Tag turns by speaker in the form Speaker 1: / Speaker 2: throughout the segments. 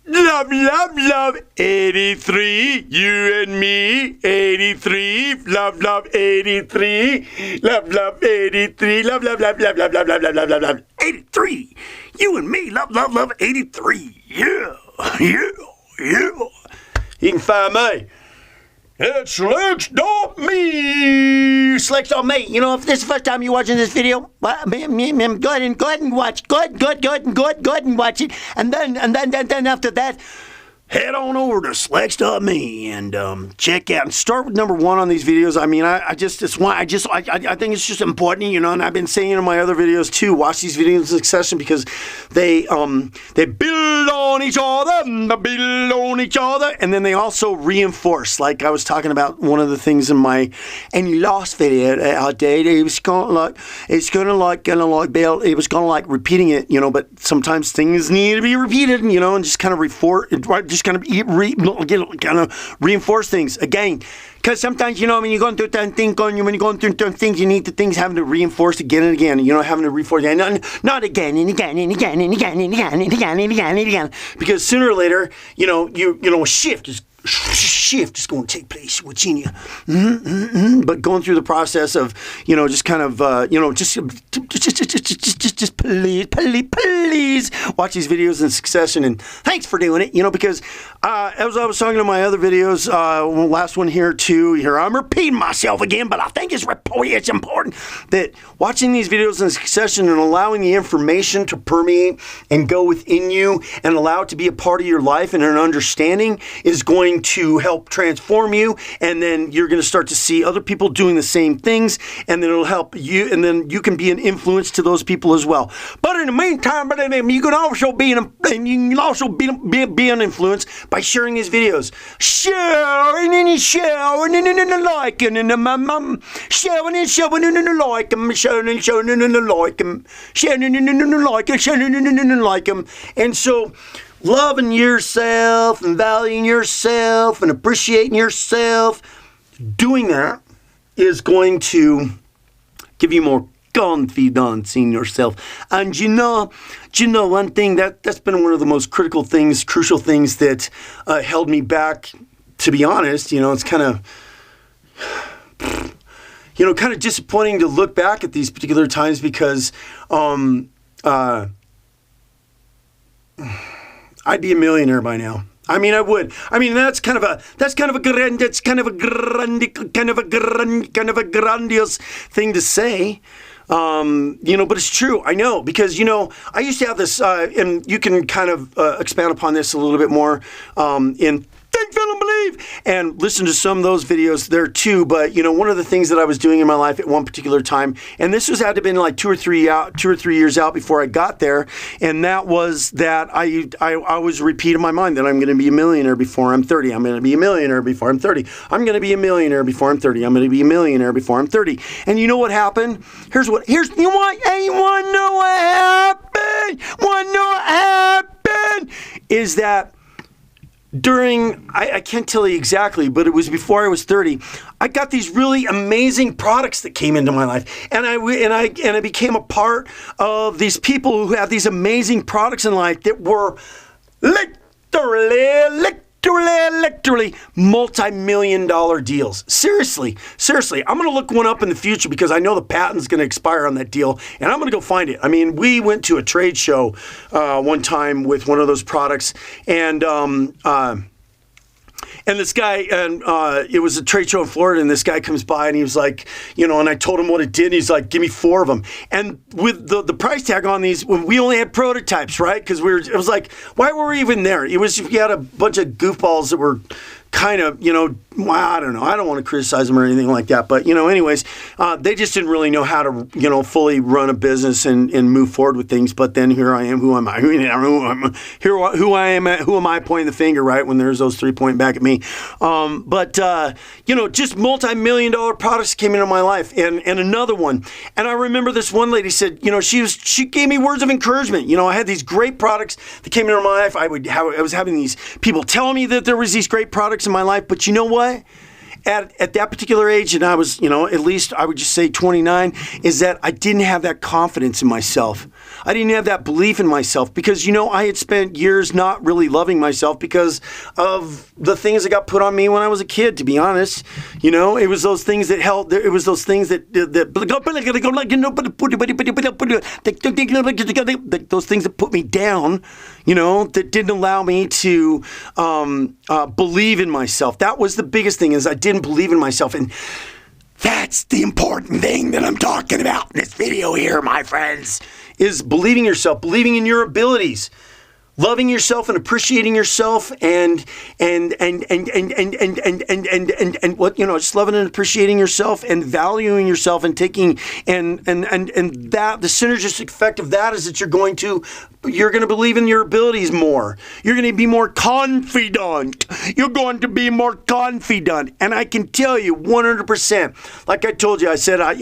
Speaker 1: Love, love, love, 83, you and me, 83, love, love, 83, love, love, 83, love, love, love, love, love, love, love, love, love, love, love, 83, you and me, love, love, love, 83, yeah, yeah, yeah. You can find me. It's Slicks.me. Slicks.me. You know, if this is the first time you're watching this video, go ahead and watch. Go ahead and watch it. And then after that, head on over to Slicks.me and check out and start with number one on these videos. I mean, I think it's just important, you know, and I've been saying in my other videos too, watch these videos in succession because they build on each other, and then they also reinforce. Like I was talking about one of the things in my last video I did, it was kind of like repeating it, you know, but sometimes things need to be repeated, you know, and just kind of reinforce things again. Because sometimes, you know, when you're going through certain things, you need the things having to reinforce again and again. You know, having to reinforce again, not again and again and again and again and again and again and again and again. Because sooner or later, you know, a shift is going to take place within you. But going through the process of, you know, just kind of, you know, just please watch these videos in succession. And thanks for doing it, you know, because as I was talking to my other videos, last one here too, here I'm repeating myself again, but I think it's important that watching these videos in succession and allowing the information to permeate and go within you and allow it to be a part of your life and an understanding is going to help transform you, and then you're going to start to see other people doing the same things, and then it'll help you, and then you can be an influence to those people as well. But in the meantime, you can also be an influence by sharing these videos. Sharing and liking and sharing and like them, sharing and like them. And so loving yourself and valuing yourself and appreciating yourself, doing that is going to give you more confidence in yourself. And you know one thing that's been one of the most crucial things that held me back, to be honest. You know, it's kind of disappointing to look back at these particular times because I'd be a millionaire by now. I mean, I would. I mean, that's kind of a grandiose thing to say. You know, but it's true. I know, because, you know, I used to have this, and you can kind of expand upon this a little bit more in Think, Feel, and Believe, and listen to some of those videos there too. But, you know, one of the things that I was doing in my life at one particular time, and this had to have been like 2 or 3 years out before I got there, and that was that I was repeating my mind that I'm going to be a millionaire before I'm 30. I'm going to be a millionaire before I'm 30. I'm going to be a millionaire before I'm 30. I'm going to be a millionaire before I'm 30. And you know what happened? You want to know what happened? Is that during, I can't tell you exactly, but it was before I was 30, I got these really amazing products that came into my life. And I became a part of these people who have these amazing products in life that were literally multi-million-dollar deals. Seriously. I'm going to look one up in the future because I know the patent's going to expire on that deal, and I'm going to go find it. I mean, we went to a trade show one time with one of those products, and this guy, it was a trade show in Florida, and this guy comes by, and he was like, you know, and I told him what it did, and he's like, give me 4 of them. And with the price tag on these, we only had prototypes, right? Because it was like, why were we even there? It was, you had a bunch of goofballs that were kind of, you know, well, I don't know. I don't want to criticize them or anything like that. But, you know, anyways, they just didn't really know how to, you know, fully run a business and move forward with things. But then here I am. Who am I? Who am I pointing the finger, right, when there's those 3 pointing back at me? You know, just multi-million-dollar products came into my life. And another one. And I remember this one lady said, you know, she gave me words of encouragement. You know, I had these great products that came into my life. I was having these people telling me that there was these great products in my life. But you know what? At that particular age, and I was, you know, at least I would just say 29, is that I didn't have that confidence in myself. I didn't have that belief in myself because, I had spent years not really loving myself because of the things that got put on me when I was a kid, to be honest. It was those things that held, it was those things that those things that put me down, that didn't allow me to believe in myself. That was the biggest thing, is I didn't believe in myself. And that's the important thing that I'm talking about in this video here, my friends, is believing yourself, believing in your abilities, loving yourself and appreciating yourself, and what, just loving and appreciating yourself and valuing yourself and taking and that the synergistic effect of that is that you're going to believe in your abilities more. You're going to be more confident. You're going to be more confident. And I can tell you 100%, like I told you, I said, I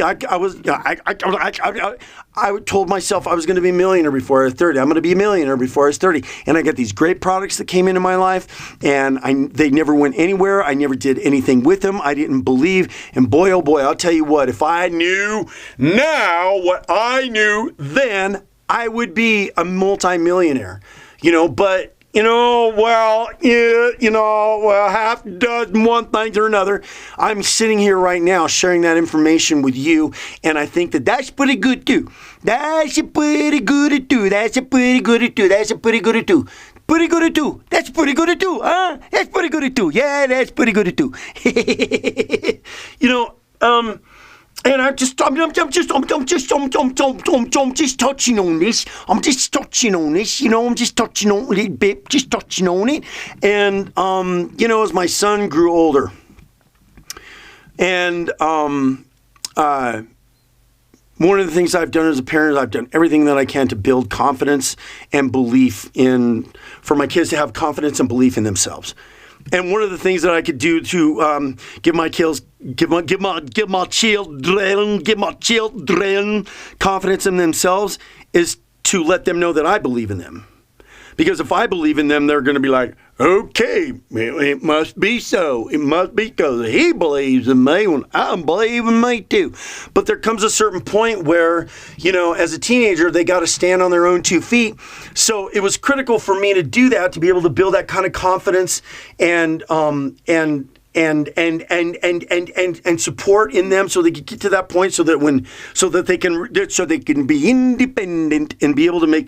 Speaker 1: told myself I was going to be a millionaire before I was 30. I'm going to be a millionaire before I was 30. And I got these great products that came into my life, and they never went anywhere. I never did anything with them. I didn't believe. And boy, oh boy, I'll tell you what, if I knew now what I knew then, I would be a multimillionaire, but, half dozen one thing or another. I'm sitting here right now sharing that information with you, and I think that's pretty good too. That's pretty good too. That's pretty good too. That's pretty good too. Pretty good too. That's pretty good too, huh? That's pretty good too. Yeah, that's pretty good too. And I'm just touching on this. I'm just touching on this. I'm just touching on a little bit, just touching on it. And as my son grew older, and one of the things I've done as a parent, I've done everything that I can to build confidence and belief for my kids to have confidence and belief in themselves. And one of the things that I could do to give my children confidence in themselves is to let them know that I believe in them. Because if I believe in them, they're going to be like, okay, it must be so. It must be because he believes in me when I believe in me too. But there comes a certain point where, as a teenager, they got to stand on their own 2 feet. So it was critical for me to do that, to be able to build that kind of confidence and support in them, so they can get to that point, so that they can be independent and be able to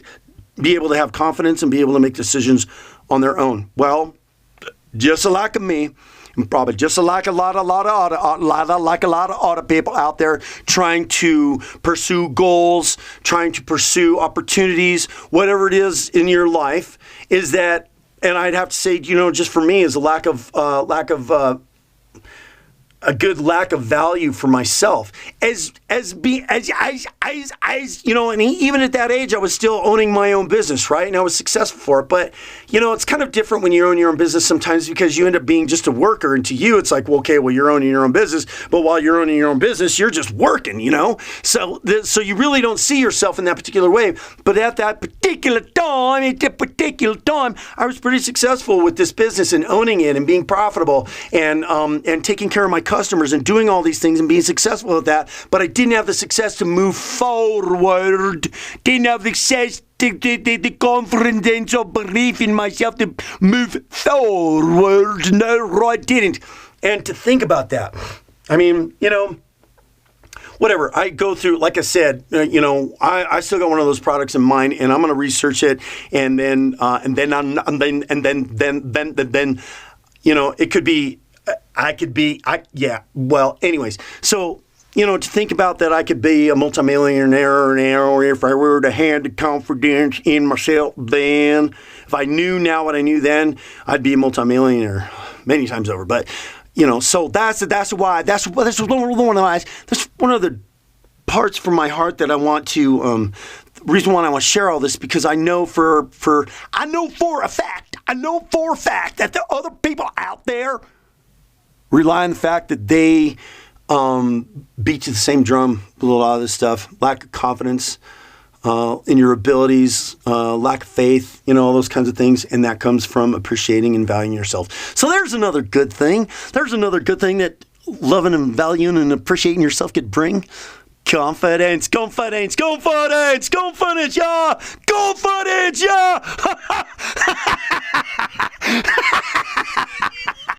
Speaker 1: have confidence and be able to make decisions on their own. Well, just like me, and probably just like a lot of other people out there trying to pursue goals, trying to pursue opportunities, whatever it is in your life, is that, and I'd have to say, just for me, is a lack of lack of value for myself as and even at that age, I was still owning my own business, right? And I was successful for it. But, it's kind of different when you own your own business sometimes, because you end up being just a worker. And to you, it's like, well, okay, well, you're owning your own business. But while you're owning your own business, you're just working, So you really don't see yourself in that particular way. But at that particular time, I was pretty successful with this business and owning it and being profitable and taking care of my customers and doing all these things and being successful at that. But I didn't have the success to move forward. Didn't have the success, the confidence or belief in myself to move forward. No, I didn't. And to think about that, I mean, whatever I go through, like I said, I still got one of those products in mind, and I'm going to research it, and then it could be. Anyways, so, to think about that, I could be a multimillionaire, or if I were to have the confidence in myself then, if I knew now what I knew then, I'd be a multimillionaire many times over. But, so that's one of the parts from my heart that I want to, reason why I want to share all this, because I know for a fact that there are other people out there rely on the fact that they beat to the same drum with a lot of this stuff. Lack of confidence in your abilities, lack of faith, all those kinds of things. And that comes from appreciating and valuing yourself. So there's another good thing. There's another good thing that loving and valuing and appreciating yourself could bring. Confidence, confidence, confidence, confidence, yeah! Confidence, yeah!